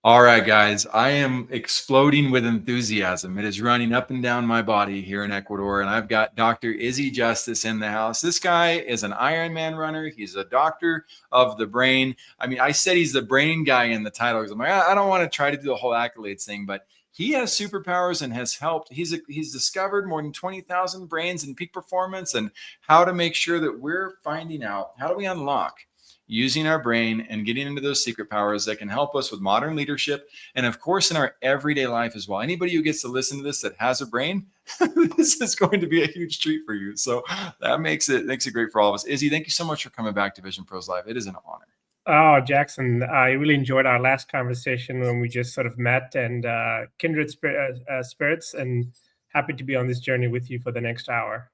All right, guys, I am exploding with enthusiasm. It is running up and down my body here in Ecuador, and I've got Dr. Izzy Justice in the house. This guy is an Ironman runner. He's a doctor of the brain. I mean, I said he's the brain guy in the title because I'm like, I don't want to try to do the whole accolades thing, but he has superpowers and has helped. He's discovered more than 20,000 brains in peak performance and how to make sure that we're finding out how do we unlock using our brain and getting into those secret powers that can help us with modern leadership and of course in our everyday life as well. Anybody who gets to listen to this that has a brain, this is going to be a huge treat for you. So that makes it great for all of us. Izzy, thank you so much for coming back to Vision Pros Live. It is an honor. Oh, Jackson, I really enjoyed our last conversation when we just sort of met, and kindred spirits, and happy to be on this journey with you for the next hour.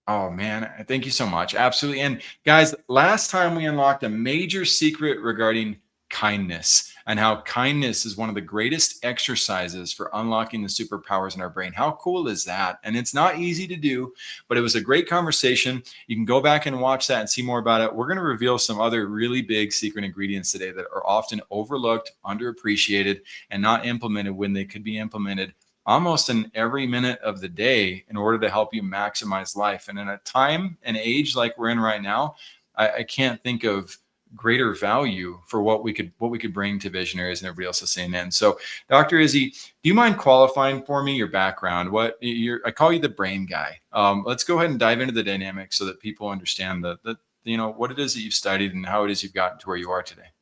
Oh man, thank you so much. Absolutely. And guys, last time we unlocked a major secret regarding kindness and how kindness is one of the greatest exercises for unlocking the superpowers in our brain. How cool is that? And it's not easy to do, but it was a great conversation. You can go back and watch that and see more about it. We're going to reveal some other really big secret ingredients today that are often overlooked, underappreciated, and not implemented when they could be implemented almost in every minute of the day in order to help you maximize life. And in a time and age like we're in right now, I can't think of greater value for what we could bring to visionaries and everybody else listening in. So, Dr. Izzy, do you mind qualifying for me your background? I call you the brain guy. Let's go ahead and dive into the dynamics so that people understand the what it is that you've studied and how it is you've gotten to where you are today.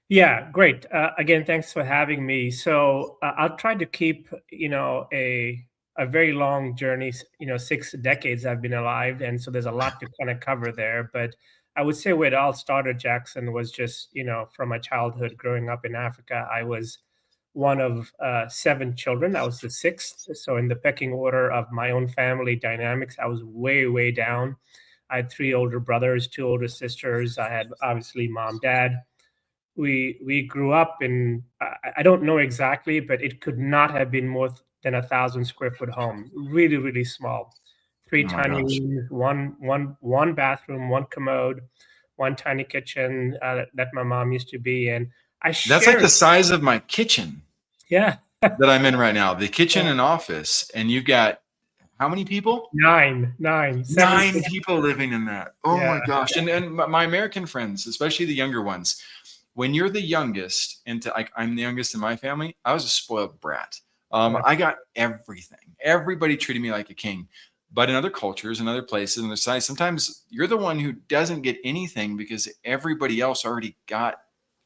Yeah, great. Again, thanks for having me. So I'll try to keep, a very long journey. 6 decades I've been alive, and so there's a lot to kind of cover there. But I would say where it all started, Jackson, was just from my childhood growing up in Africa. I was one of 7 children. I was the sixth. So in the pecking order of my own family dynamics, I was way, way down. I had 3 older brothers, 2 older sisters. I had obviously mom, dad. We grew up in, I don't know exactly, but it could not have been more than 1,000 square foot home. Really, really small. Three Oh my tiny gosh. rooms, one bathroom, one commode, one tiny kitchen that my mom used to be in. I That's like shared. the size of my kitchen Yeah. that I'm in right now. The kitchen and office, and you've got how many people? Nine, seven. 9 people living in that. Oh Yeah. my gosh. And my American friends, especially the younger ones, when you're the youngest, and I'm the youngest in my family, I was a spoiled brat. I got everything. Everybody treated me like a king. But in other cultures, in other places, in their size, sometimes you're the one who doesn't get anything because everybody else already got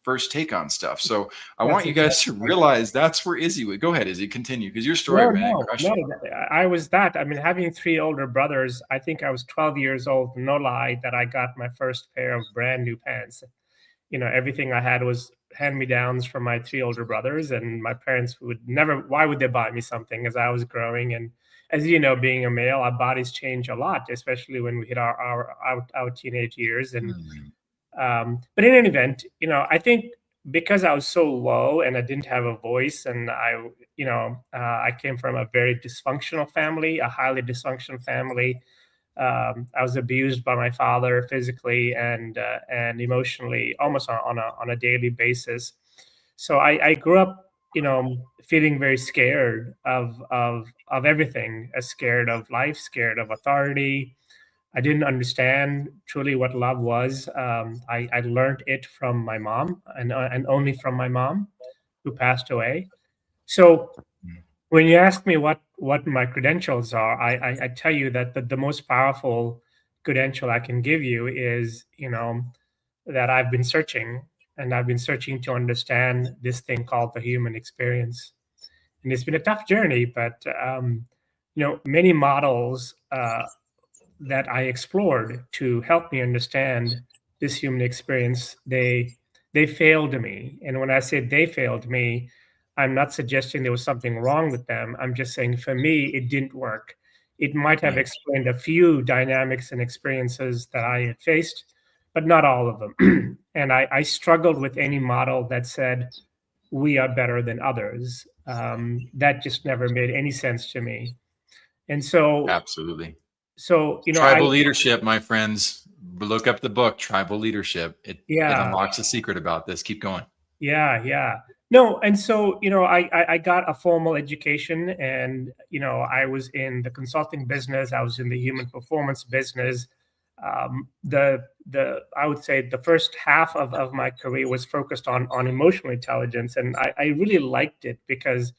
first take on stuff. So I That's want you guys to exactly right. realize that's where Izzy would go ahead, Izzy, continue because your story, No, man, it no, crushed no. it. I was that. I mean, having 3 older brothers, I think I was 12 years old, no lie, that I got my first pair of brand new pants. Everything I had was hand-me-downs from my 3 older brothers, and my parents would never, why would they buy me something as I was growing? And as you know, being a male, our bodies change a lot, especially when we hit our teenage years. And Mm. but in any event, I think because I was so low and I didn't have a voice, and I came from a very dysfunctional family, a highly dysfunctional family. I was abused by my father physically and emotionally, almost on a daily basis. So I grew up, feeling very scared of everything, scared of life, scared of authority. I didn't understand truly what love was. I learned it from my mom, and only from my mom, who passed away. So when you ask me what my credentials are, I tell you that the most powerful credential I can give you is, that I've been searching, and I've been searching to understand this thing called the human experience. And it's been a tough journey, but many models that I explored to help me understand this human experience, they failed me. And when I say they failed me, I'm not suggesting there was something wrong with them. I'm just saying for me, it didn't work. It might have Yeah. explained a few dynamics and experiences that I had faced, but not all of them. And I struggled with any model that said we are better than others. That just never made any sense to me. And so, Absolutely. so I Tribal leadership, my friends. Look up the book, Tribal Leadership. It yeah. unlocks a secret about this. Keep going. Yeah. No, and so I got a formal education, and I was in the consulting business. I was in the human performance business. The I would say the first half of my career was focused on emotional intelligence, and I really liked it because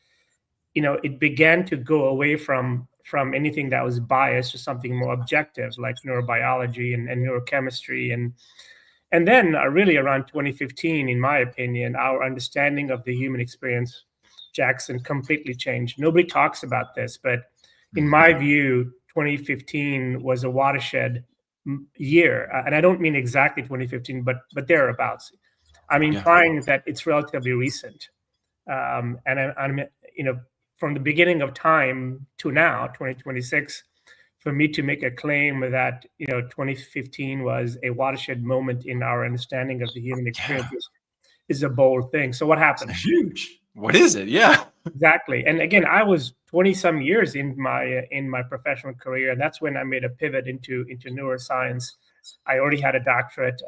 it began to go away from anything that was biased to something more objective, like neurobiology and neurochemistry. And then really around 2015, in my opinion, our understanding of the human experience, Jackson, completely changed. Nobody talks about this, but in Mhm. my view, 2015 was a watershed year. And I don't mean exactly 2015, but thereabouts. I'm Yeah. implying that it's relatively recent. And I'm from the beginning of time to now, 2026, for me to make a claim that 2015 was a watershed moment in our understanding of the human Yeah. experience is a bold thing. So what happened? It's huge. What is it? Yeah. Exactly. And again, I was 20 some years in my professional career, and that's when I made a pivot into neuroscience. I already had a doctorate,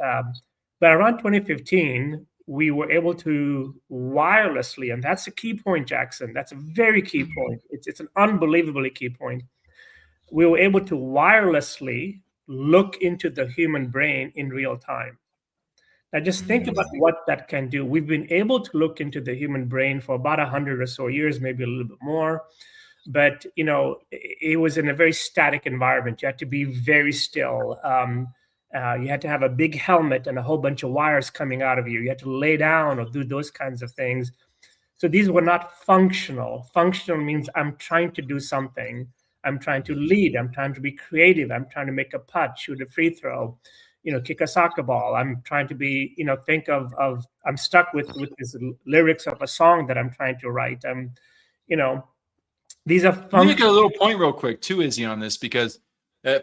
but around 2015, we were able to wirelessly, and that's a key point, Jackson. That's a very key Mhm. point. It's an unbelievably key point. We were able to wirelessly look into the human brain in real time. Now, just think about Mm. what that can do. We've been able to look into the human brain for about 100 or so years, maybe a little bit more. But, it was in a very static environment. You had to be very still. You had to have a big helmet and a whole bunch of wires coming out of you. You had to lay down or do those kinds of things. So these were not functional. Functional means I'm trying to do something. I'm trying to lead. I'm trying to be creative. I'm trying to make a putt, shoot a free throw, kick a soccer ball. I'm trying to be, think of I'm stuck with these lyrics of a song that I'm trying to write. You know, these are Let me make a functional. little point real quick too, Izzy, on this because,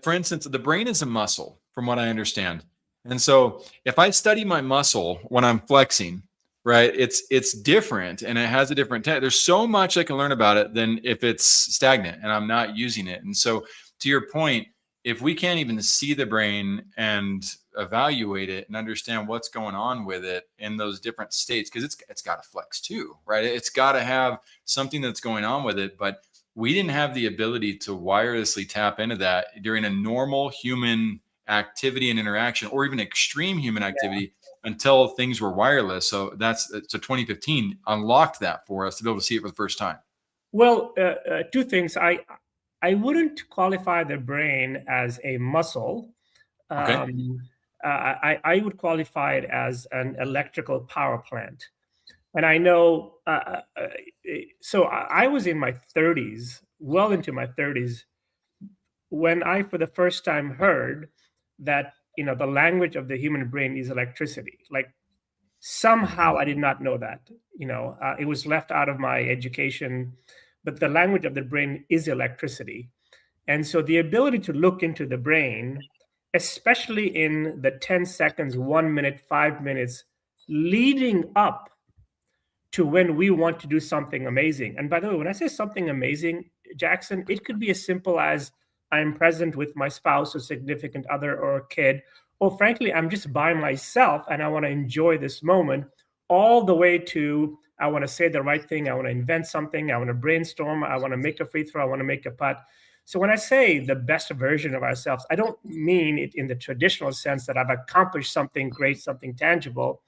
for instance, the brain is a muscle, from what I understand. And so, if I study my muscle when I'm flexing, right, it's different and it has a different. There's so much I can learn about it than if it's stagnant and I'm not using it. And so, to your point, if we can't even see the brain and evaluate it and understand what's going on with it in those different states, because it's got to flex too, right? It's got to have something that's going on with it, but we didn't have the ability to wirelessly tap into that during a normal human activity and interaction or even extreme human activity until things were wireless. So 2015 unlocked that for us to be able to see it for the first time. Well, two things. I wouldn't qualify the brain as a muscle. Okay. Um, I would qualify it as an electrical power plant. And I know, so I was in my 30s, well into my 30s, when I, for the first time, heard that, the language of the human brain is electricity. Like somehow Mhm. I did not know that. It was left out of my education, but the language of the brain is electricity. And so the ability to look into the brain, especially in the 10 seconds, 1 minute, 5 minutes leading up to when we want to do something amazing. And by the way, when I say something amazing, Jackson, it could be as simple as I'm present with my spouse or significant other or a kid, or frankly, I'm just by myself and I want to enjoy this moment, all the way to I want to say the right thing, I want to invent something, I want to brainstorm, I want to make a free throw, I want to make a putt. So when I say the best version of ourselves, I don't mean it in the traditional sense that I've accomplished something great, something tangible.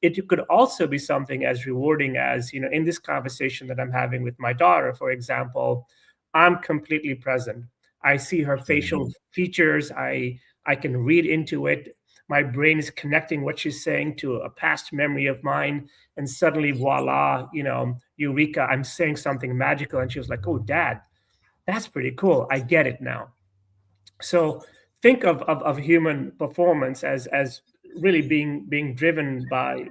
It could also be something as rewarding as, in this conversation that I'm having with my daughter, for example, I'm completely present. I see her facial Mhm. features. I can read into it. My brain is connecting what she's saying to a past memory of mine. And suddenly, voila, eureka, I'm saying something magical. And she was like, oh, Dad, that's pretty cool. I get it now. So think of human performance as really being driven by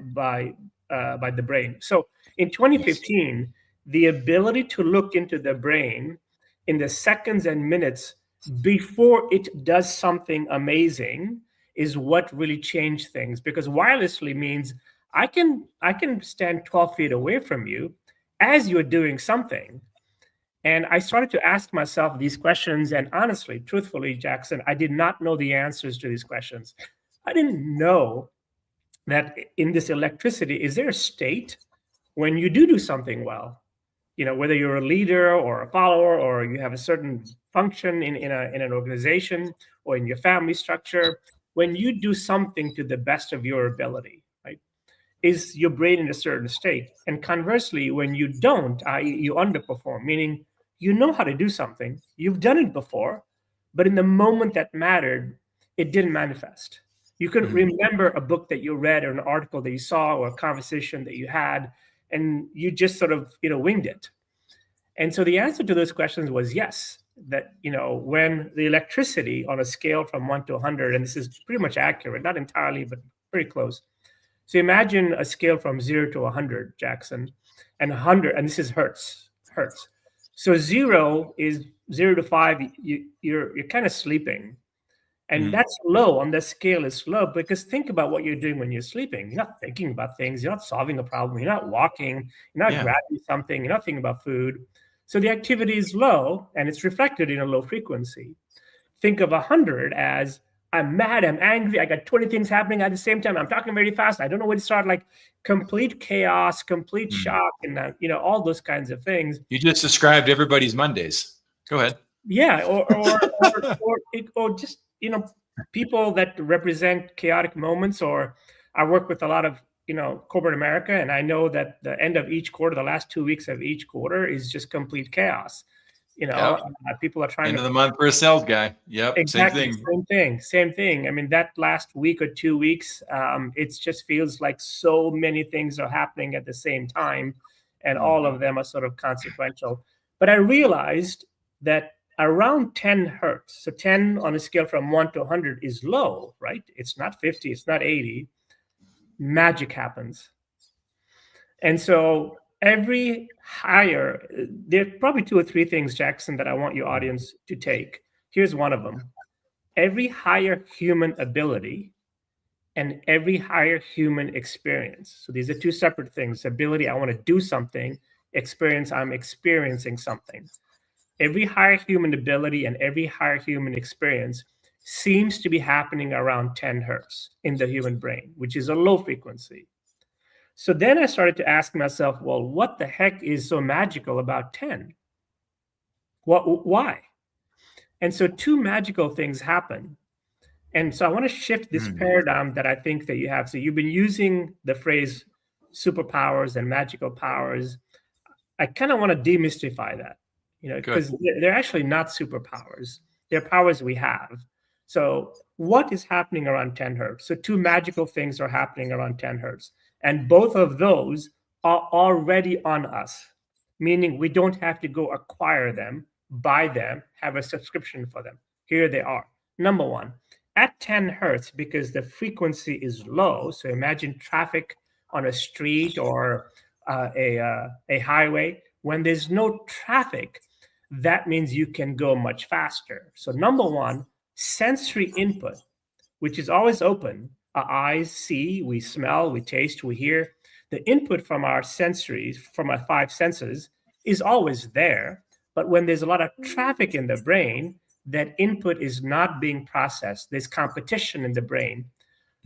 the brain. So in Yes. 2015, the ability to look into the brain in the seconds and minutes before it does something amazing is what really changed things, because wirelessly means I can stand 12 feet away from you as you're doing something. And I started to ask myself these questions. And honestly, truthfully, Jackson, I did not know the answers to these questions. I didn't know that in this electricity, is there a state when you do something well? Whether you're a leader or a follower, or you have a certain function in an organization or in your family structure, when you do something to the best of your ability, right? Is your brain in a certain state? And conversely, when you don't, i.e., you underperform, meaning you know how to do something, you've done it before, but in the moment that mattered, it didn't manifest. You couldn't Mm. remember a book that you read or an article that you saw or a conversation that you had, and you just sort of winged it. And so the answer to those questions was yes. That when the electricity on a scale from 1 to 100, and this is pretty much accurate, not entirely, but pretty close. So imagine a scale from 0 to 100, Jackson, and 100, and this is hertz. So 0 is 0 to 5. You're kind of sleeping, and Mm. that's low on the scale. Is low because think about what you're doing when you're sleeping. You're not thinking about things. You're not solving a problem. You're not walking. You're not Yeah. grabbing something. You're not thinking about food. So the activity is low, and it's reflected in a low frequency. Think of 100 as I'm mad, I'm angry, I got 20 things happening at the same time. I'm talking very fast. I don't know where to start. Like complete chaos, complete Mm. shock, and all those kinds of things. You just described everybody's Mondays. Go ahead. Yeah, or just people that represent chaotic moments. Or I work with a lot of corporate America, and I know that the end of each quarter, the last 2 weeks of each quarter, is just complete chaos. Yep. People are trying End to of the month for a sales guy. Yep. Same exactly thing. same thing. I mean, that last week or 2 weeks, it just feels like so many things are happening at the same time, and all of them are sort of consequential. But I realized that around 10 hertz, so 10 on a scale from 1 to 100 is low, right? It's not 50, it's not 80. Magic happens. And so every higher, there are probably 2 or 3 things, Jackson, that I want your audience to take. Here's one of them. Every higher human ability and every higher human experience. So these are 2 separate things. Ability, I want to do something. Experience, I'm experiencing something. Every higher human ability and every higher human experience seems to be happening around 10 hertz in the human brain, which is a low frequency. So then I started to ask myself, well, what the heck is so magical about 10? Why? And so 2 magical things happen. And so I want to shift this paradigm that I think that you have. So you've been using the phrase superpowers and magical powers. I kind of want to demystify that, because they're actually not superpowers. They're powers we have. So what is happening around 10 hertz? So 2 magical things are happening around 10 hertz. And both of those are already on us, meaning we don't have to go acquire them, buy them, have a subscription for them. Here they are. Number one, at 10 hertz, because the frequency is low. So imagine traffic on a street or a highway. When there's no traffic, that means you can go much faster. So number one, sensory input, which is always open. Our eyes see, we smell, we taste, we hear. The input from our sensories, from our 5 senses, is always there. But when there's a lot of traffic in the brain, that input is not being processed. There's competition in the brain.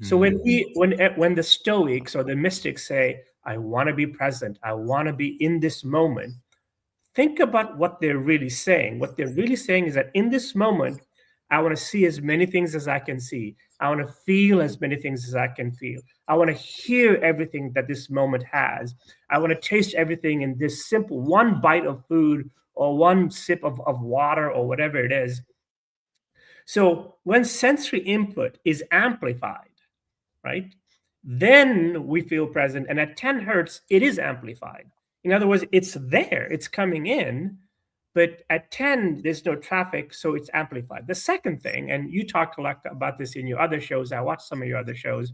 So when the Stoics or the mystics say, I want to be present, I want to be in this moment, think about what they're really saying. What they're really saying is that in this moment, I want to see as many things as I can see. I want to feel as many things as I can feel. I want to hear everything that this moment has. I want to taste everything in this simple one bite of food or one sip of water or whatever it is. So when sensory input is amplified, right, then we feel present. And at 10 hertz, it is amplified. In other words, it's there, it's coming in, but at 10, there's no traffic, so it's amplified. The second thing, and you talk a lot about this in your other shows, I watched some of your other shows,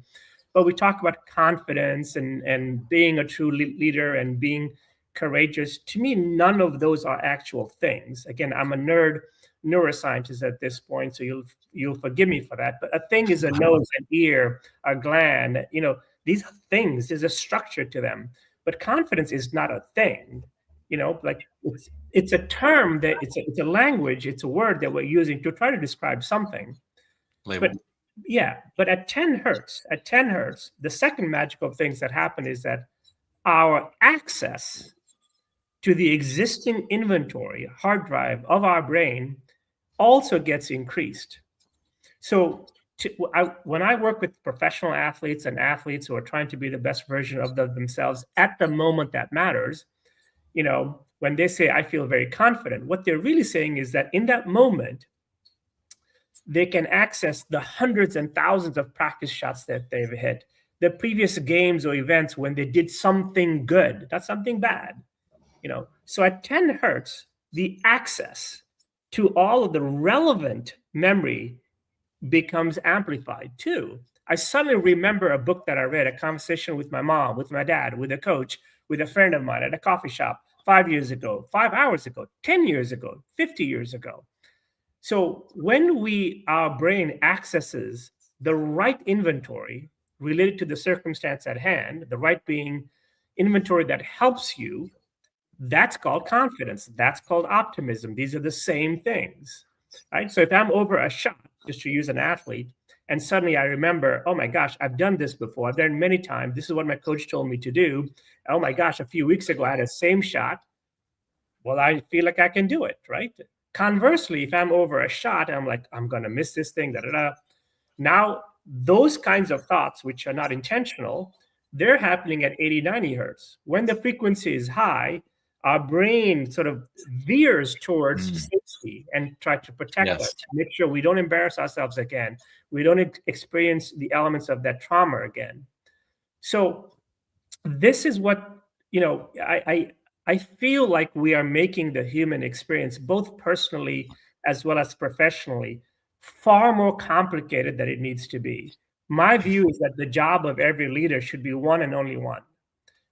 but we talk about confidence and being a true leader and being courageous. To me, none of those are actual things. Again, I'm a neuroscientist at this point, so you'll forgive me for that. But a thing is a nose, an ear, a gland. These are things. There's a structure to them. But confidence is not a thing. Like it's a term that it's a language, it's a word that we're using to try to describe something. Label. Yeah, but at 10 hertz, the second magical things that happen is that our access to the existing inventory, hard drive of our brain also gets increased. So when I work with professional athletes and athletes who are trying to be the best version of themselves at the moment that matters, when they say, I feel very confident, what they're really saying is that in that moment, they can access the hundreds and thousands of practice shots that they've hit, the previous games or events when they did something good, not something bad. So at 10 hertz, the access to all of the relevant memory becomes amplified too. I suddenly remember a book that I read, a conversation with my mom, with my dad, with a coach, with a friend of mine at a coffee shop 5 years ago, 5 hours ago, 10 years ago, 50 years ago. So when our brain accesses the right inventory related to the circumstance at hand, the right being inventory that helps you, that's called confidence. That's called optimism. These are the same things, right? So if I'm over a shot, just to use an athlete, and suddenly I remember, oh my gosh, I've done this before. I've done it many times. This is what my coach told me to do. Oh my gosh, a few weeks ago I had the same shot. Well, I feel like I can do it, right? Conversely, if I'm over a shot, I'm like, I'm going to miss this thing, da da da. Now, those kinds of thoughts, which are not intentional, they're happening at 80, 90 hertz. When the frequency is high, our brain sort of veers towards safety and try to protect us, make sure we don't embarrass ourselves again. We don't experience the elements of that trauma again. So this is what, I feel like we are making the human experience, both personally as well as professionally, far more complicated than it needs to be. My view is that the job of every leader should be one and only one,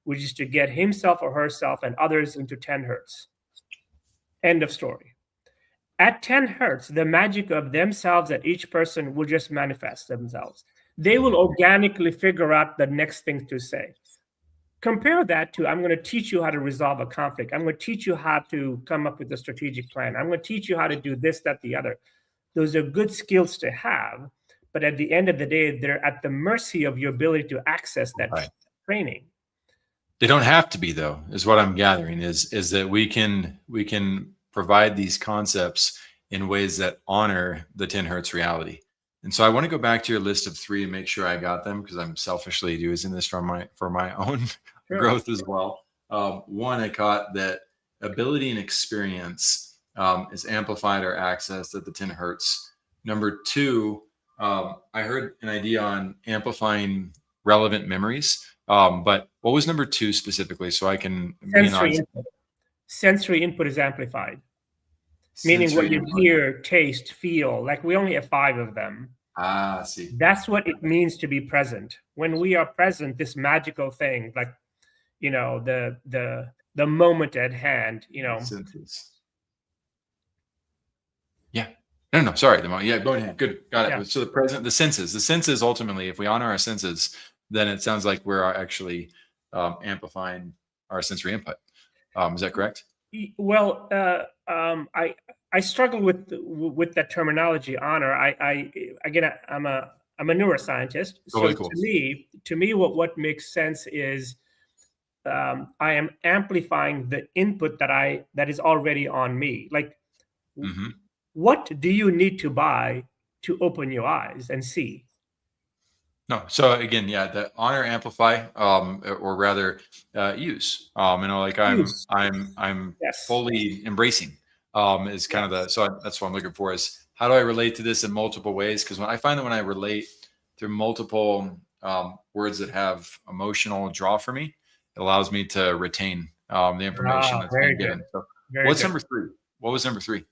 which is to get himself or herself and others into 10 hertz. End of story. At 10 hertz, the magic of themselves at each person will just manifest themselves. They will organically figure out the next thing to say. Compare that to, I'm going to teach you how to resolve a conflict. I'm going to teach you how to come up with a strategic plan. I'm going to teach you how to do this, that, the other. Those are good skills to have, but at the end of the day, they're at the mercy of your ability to access that training. They don't have to be, though, is what I'm gathering, is that we can provide these concepts in ways that honor the 10 hertz reality. And so I want to go back to your list of 3 and make sure I got them, because I'm selfishly using this for my own growth as well. 1, I caught that ability and experience is amplified or accessed at the 10 hertz. Number 2, I heard an idea on amplifying relevant memories. But what was number 2 specifically, so I can Sensory input is amplified. Meaning what you hear, taste, feel. Like we only have 5 of them. I see. That's what it means to be present. When we are present, this magical thing, like, the moment at hand, Senses. Yeah. No, sorry. Yeah, go ahead. Good. Got it. Yeah. So the senses, ultimately, if we honor our senses, then it sounds like we're actually amplifying our sensory input. Is that correct? Well, I struggle with that terminology, honor. I'm a neuroscientist. Totally so cool. to me, what makes sense is I am amplifying the input that is already on me. Like, what do you need to buy to open your eyes and see? No. So again, the honor, amplify, or rather use. Use. I'm fully embracing is kind of so that's what I'm looking for, is how do I relate to this in multiple ways? Because when I relate through multiple words that have emotional draw for me, it allows me to retain the information that's being given. So what's number 3? What was number 3?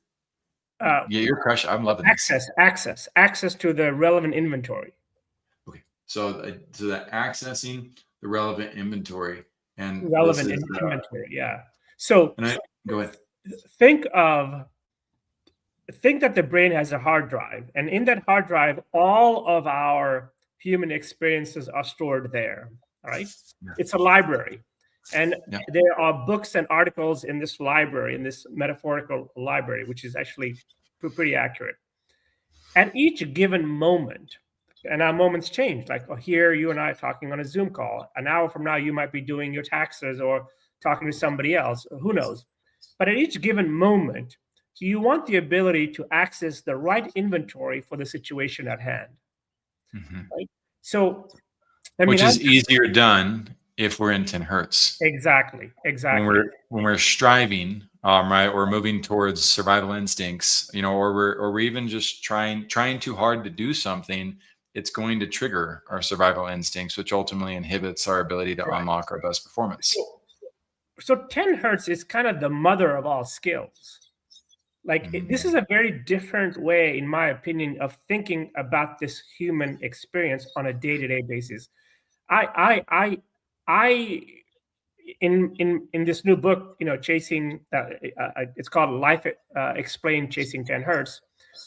You're crushing. I'm loving this. Access to the relevant inventory. Okay, so that accessing the relevant inventory and inventory, yeah. So go ahead. Think that the brain has a hard drive, and in that hard drive, all of our human experiences are stored there. All right, it's a library, and there are books and articles in this library, in this metaphorical library, which is actually pretty accurate. At each given moment, And our moments change. Like, oh, here you and I are talking on a Zoom call. An hour from now, you might be doing your taxes or talking to somebody else. Who knows? But at each given moment, you want the ability to access the right inventory for the situation at hand. Mhm. Right? So, I mean, Which is easier done if we're in 10 hertz. exactly. When we're striving, right, or moving towards survival instincts, or we're even just trying too hard to do something, it's going to trigger our survival instincts, which ultimately inhibits our ability to Right. unlock our best performance. So 10 hertz is kind of the mother of all skills. Like, this is Mm. a very different way, in my opinion, of thinking about this human experience on a day-to-day basis. I in this new book, chasing, it's called Life Explained, Chasing 10 Hertz.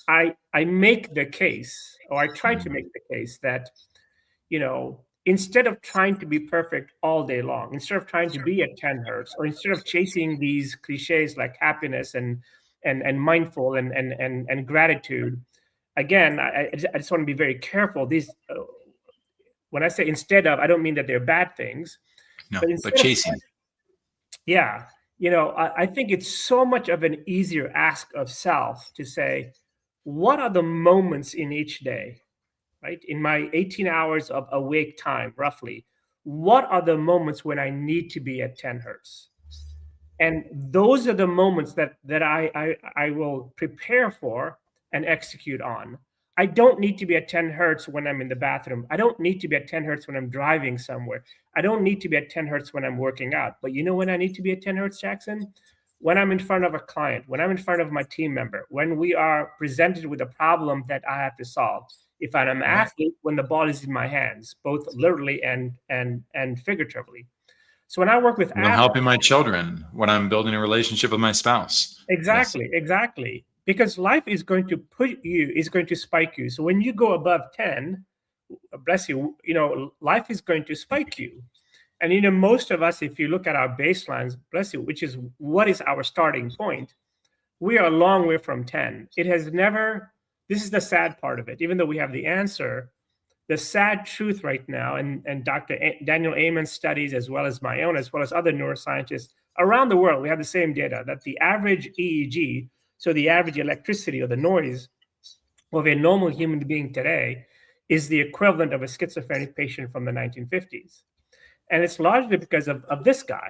I make the case, or I try to Mm. make the case that, instead of trying to be perfect all day long, instead of trying to be at 10 hertz, or instead of chasing these cliches like happiness and mindful and gratitude, again, I just want to be very careful. These, when I say instead of, I don't mean that they're bad things, No, but but instead of, chasing. yeah, I think it's so much of an easier ask of self to say, what are the moments in each day, right? In my 18 hours of awake time, roughly, what are the moments when I need to be at 10 hertz? And those are the moments that I will prepare for and execute on. I don't need to be at 10 hertz when I'm in the bathroom. I don't need to be at 10 hertz when I'm driving somewhere. I don't need to be at 10 hertz when I'm working out. But you know when I need to be at 10 hertz, Jackson? When I'm in front of a client, when I'm in front of my team member, when we are presented with a problem that I have to solve. If I'm an Right. athlete, when the ball is in my hands, both literally and figuratively. So when I work with When I'm athletes, helping my children, when I'm building a relationship with my spouse. Yes. exactly. Because life is going to is going to spike you. So when you go above 10, bless you, life is going to spike you. And most of us, if you look at our baselines, bless you, which is what is our starting point, we are a long way from 10. It has never, this is the sad part of it, even though we have the answer, the sad truth right now, and Dr. Daniel Amen's studies, as well as my own, as well as other neuroscientists around the world, we have the same data that the average EEG, so the average electricity or the noise of a normal human being today, is the equivalent of a schizophrenic patient from the 1950s. And it's largely because of this guy.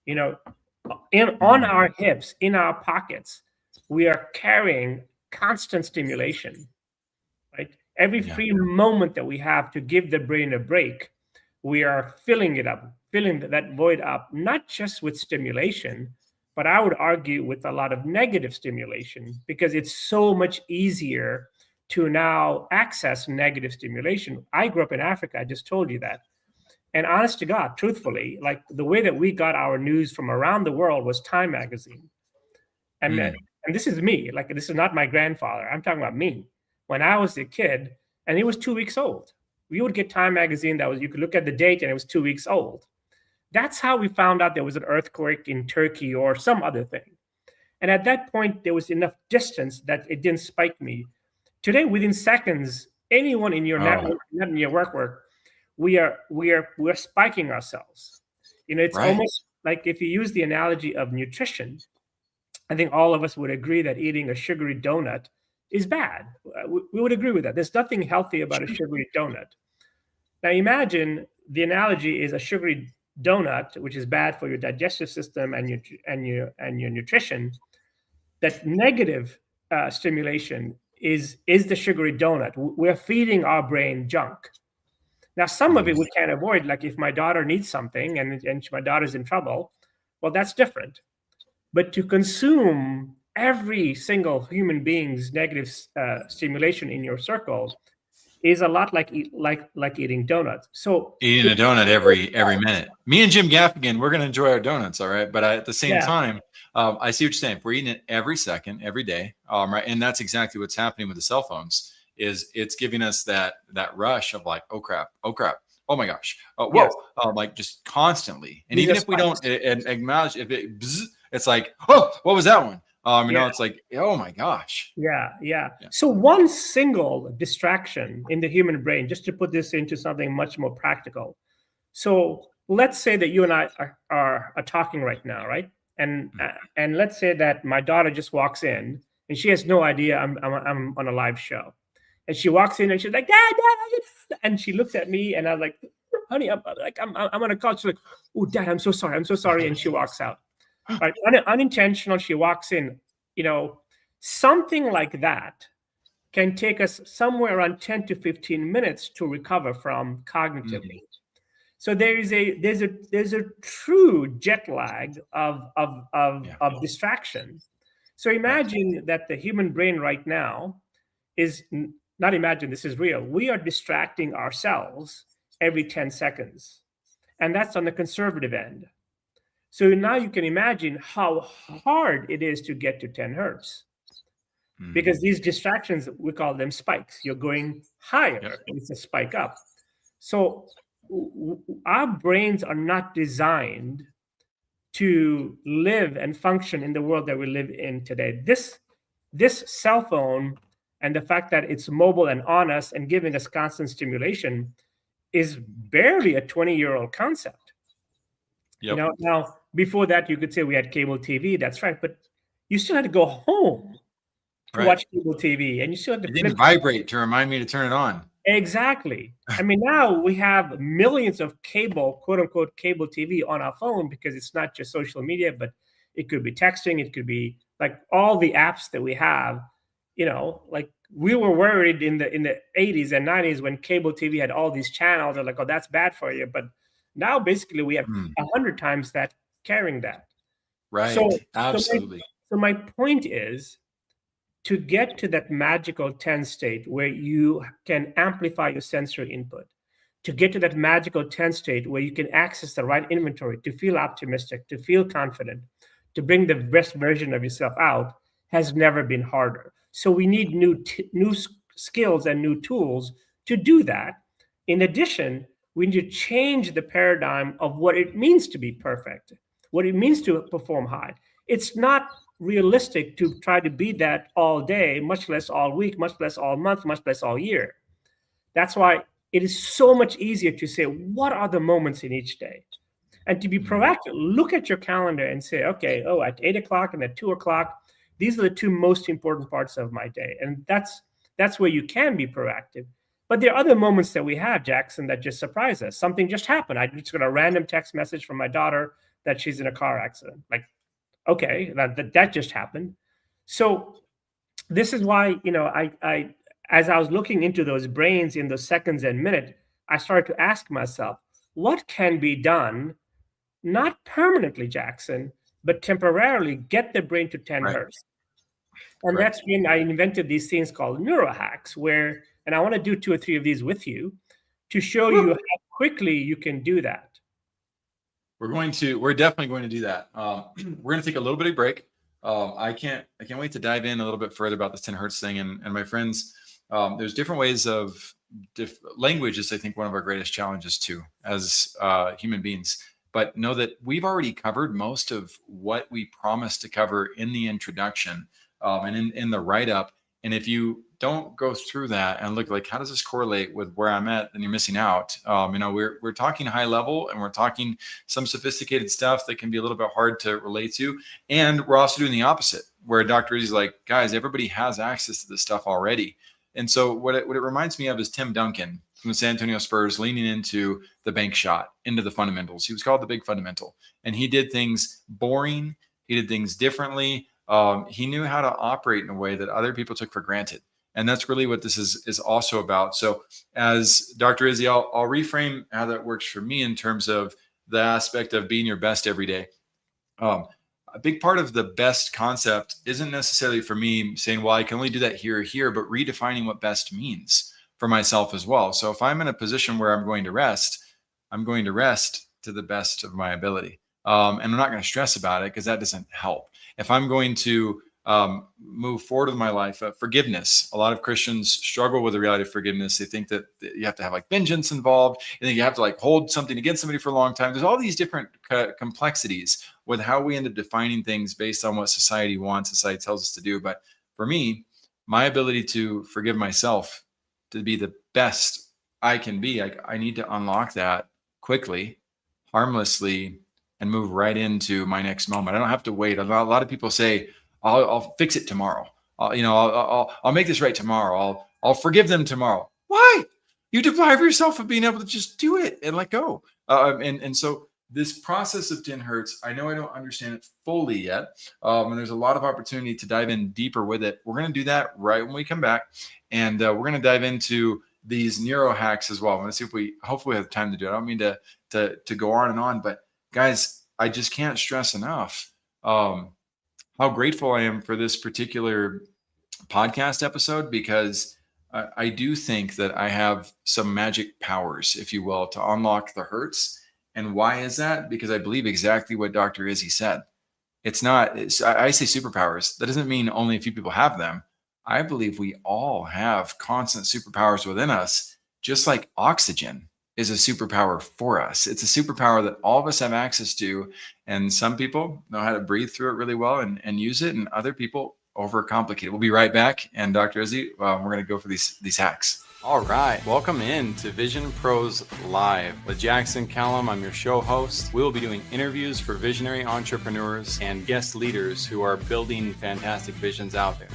You know, on Mm. our hips, in our pockets, we are carrying constant stimulation, right? Every Yeah. free moment that we have to give the brain a break, we are filling it up, filling that void up, not just with stimulation, but I would argue with a lot of negative stimulation, because it's so much easier to now access negative stimulation. I grew up in Africa, I just told you that. And honest to God, truthfully, like the way that we got our news from around the world was Time magazine. And, Mm. and this is me, like this is not my grandfather. I'm talking about me. When I was a kid and he was 2 weeks old, we would get Time magazine that was, you could look at the date and it was 2 weeks old. That's how we found out there was an earthquake in Turkey or some other thing. And at that point, there was enough distance that it didn't spike me. Today, within seconds, anyone in your Oh, network, not in your work, we're spiking ourselves. It's right. almost like if you use the analogy of nutrition, I think all of us would agree that eating a sugary donut is bad. We would agree with that. There's nothing healthy about a Sure. sugary donut. Now imagine the analogy is a sugary donut, which is bad for your digestive system and your nutrition. That negative stimulation is the sugary donut. We're feeding our brain junk. Now, some of it Mm. we can't avoid. Like if my daughter needs something and my daughter's in trouble, well, that's different. But to consume every single human being's negative stimulation in your circle is a lot like eating donuts. So Eating if a donut every minute. Me and Jim Gaffigan, we're going to enjoy our donuts, all right. But at the same yeah, time, I see what you're saying. If we're eating it every second, every day, right, and that's exactly what's happening with the cell phones. Is it's giving us that rush of like, oh crap, oh my gosh, yes, whoa, like just constantly. And these even are if we spikes. don't acknowledge, if it's like, oh, what was that one? Yeah. It's like, oh my gosh. Yeah, yeah. Yeah. So one single distraction in the human brain, just to put this into something much more practical. So let's say that you and I are talking right now, right? And let's say that my daughter just walks in and she has no idea I'm on a live show, and she walks in and she's like, Dad, Dad, how you doing?" And she looks at me and I'm like, honey, I'm on a couch. She's like, oh, Dad, I'm so sorry, and she walks out. Right, unintentional. She walks in. You know, something like that can take us somewhere around 10 to 15 minutes to recover from cognitively. So there's a true jet lag Yeah. of distraction. So Right. imagine that the human brain right now is not, imagine, this is real. We are distracting ourselves every 10 seconds. And that's on the conservative end. So now you can imagine how hard it is to get to 10 hertz, Mm. because these distractions, we call them spikes. You're going higher, Yep. and it's a spike up. So our brains are not designed to live and function in the world that we live in today. This cell phone and the fact that it's mobile and on us and giving us constant stimulation is barely a 20-year-old concept. Yep. Now before that, you could say we had cable TV. That's right, but you still had to go home to Right. watch cable TV, and you still had to It flip. didn't vibrate to remind me to turn it on. Exactly. I mean, now we have millions of cable, quote unquote, cable TV on our phone, because it's not just social media, but it could be texting, it could be like all the apps that we have. Like we were worried in the 80s and 90s when cable TV had all these channels. They're like, oh, that's bad for you. But now basically we have Mm. 100 times that carrying that. So, Right. so my, Absolutely. so my point is, to get to that magical 10 state where you can amplify your sensory input, to get to that magical 10 state where you can access the right inventory, to feel optimistic, to feel confident, to bring the best version of yourself out, has never been harder. So we need new skills and new tools to do that. In addition, we need to change the paradigm of what it means to be perfect, what it means to perform high. It's not realistic to try to be that all day, much less all week, much less all month, much less all year. That's why it is so much easier to say, what are the moments in each day? And to be Mm. proactive, look at your calendar and say, okay, oh, at 8 o'clock and at 2 o'clock, these are the two most important parts of my day. And that's where you can be proactive. But there are other moments that we have, Jackson, that just surprise us. Something just happened. I just got a random text message from my daughter that she's in a car accident. Like, okay, that just happened. So this is why, I as I was looking into those brains in those seconds and minute, I started to ask myself, what can be done, not permanently, Jackson, but temporarily get the brain to 10 Right. hertz. And Right. that's when I invented these things called neurohacks, where, and I want to do 2 or 3 of these with you to show you how quickly you can do that. We're definitely going to do that. We're going to take a little bit of break. I can't wait to dive in a little bit further about this 10 hertz thing. And my friends, there's different ways of language is, I think, one of our greatest challenges too, as human beings. But know that we've already covered most of what we promised to cover in the introduction, and in the write up. And if you don't go through that and look like, how does this correlate with where I'm at, then you're missing out. We're talking high level, and we're talking some sophisticated stuff that can be a little bit hard to relate to. And we're also doing the opposite, where Dr. Izzy's like, guys, everybody has access to this stuff already. And so what it reminds me of is Tim Duncan from the San Antonio Spurs leaning into the bank shot, into the fundamentals. He was called the big fundamental, and he did things boring. He did things differently. He knew how to operate in a way that other people took for granted. And that's really what this is also about. So as Dr. Izzy, I'll reframe how that works for me in terms of the aspect of being your best every day. A big part of the best concept isn't necessarily for me saying, well, I can only do that here or here, but redefining what best means for myself as well. So if I'm in a position where I'm going to rest, I'm going to rest to the best of my ability. And I'm not going to stress about it, because that doesn't help. If I'm going to move forward with my life, forgiveness. A lot of Christians struggle with the reality of forgiveness. They think that you have to have like vengeance involved, and then you have to like hold something against somebody for a long time. There's all these different complexities with how we end up defining things based on what society wants, society tells us to do. But for me, my ability to forgive myself, to be the best I can be, I need to unlock that quickly, harmlessly, and move right into my next moment. I don't have to wait. A lot of people say, I'll fix it tomorrow. I'll make this right tomorrow. I'll forgive them tomorrow. Why? You deprive yourself of being able to just do it and let go. And so this process of 10 hertz, I know I don't understand it fully yet. And there's a lot of opportunity to dive in deeper with it. We're going to do that right when we come back. And we're going to dive into these neuro hacks as well. I'm going to see if we hopefully have time to do it. I don't mean to go on and on, but guys, I just can't stress enough how grateful I am for this particular podcast episode, because I do think that I have some magic powers, if you will, to unlock the hertz. And why is that? Because I believe exactly what Dr. Izzy said. I say superpowers. That doesn't mean only a few people have them. I believe we all have constant superpowers within us, just like oxygen is a superpower for us. It's a superpower that all of us have access to. And some people know how to breathe through it really well and use it, and other people overcomplicate it. We'll be right back. And Dr. Izzy, we're going to go for these hacks. All right. Welcome in to Vision Pros Live with Jackson Callum. I'm your show host. We will be doing interviews for visionary entrepreneurs and guest leaders who are building fantastic visions out there.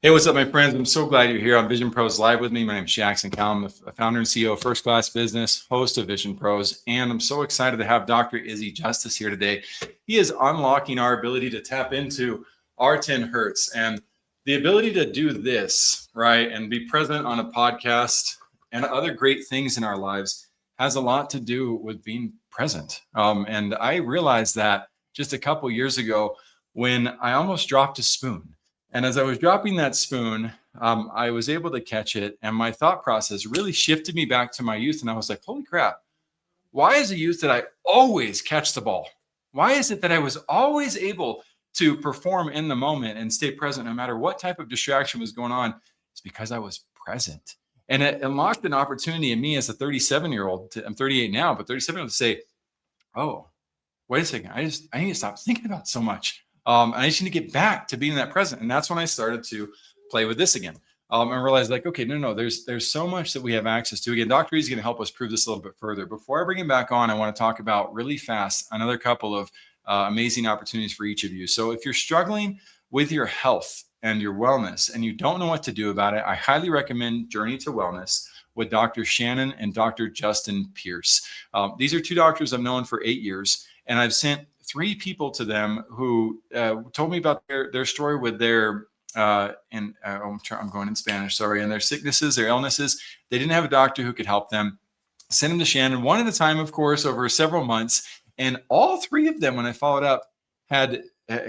Hey, what's up, my friends? I'm so glad you're here on Vision Pros Live with me. My name is Jackson Callum, the founder and CEO of First Class Business, host of Vision Pros, and I'm so excited to have Dr. Izzy Justice here today. He is unlocking our ability to tap into our 10 hertz, and the ability to do this, right, and be present on a podcast and other great things in our lives has a lot to do with being present. And I realized that just a couple years ago when I almost dropped a spoon. And as I was dropping that spoon, I was able to catch it. And my thought process really shifted me back to my youth. And I was like, holy crap, why is a youth that I always catch the ball? Why is it that I was always able to perform in the moment and stay present no matter what type of distraction was going on? It's because I was present. And it unlocked an opportunity in me as a 37-year-old. I'm 38 now, but 37-year-old to say, oh, wait a second, I need to stop thinking about so much. I just need to get back to being that present. And that's when I started to play with this again. And realized like, okay, no, there's so much that we have access to. Again, Dr. E is going to help us prove this a little bit further. Before I bring him back on, I want to talk about really fast another couple of amazing opportunities for each of you. So if you're struggling with your health and your wellness and you don't know what to do about it, I highly recommend Journey to Wellness with Dr. Shannon and Dr. Justin Pierce. These are two doctors I've known for 8 years, and I've sent 3 people to them who told me about their story with their I'm going in Spanish, sorry, and their sicknesses, their illnesses. They didn't have a doctor who could help them. Send them to Shannon one at a time, of course, over several months. And all 3 of them, when I followed up,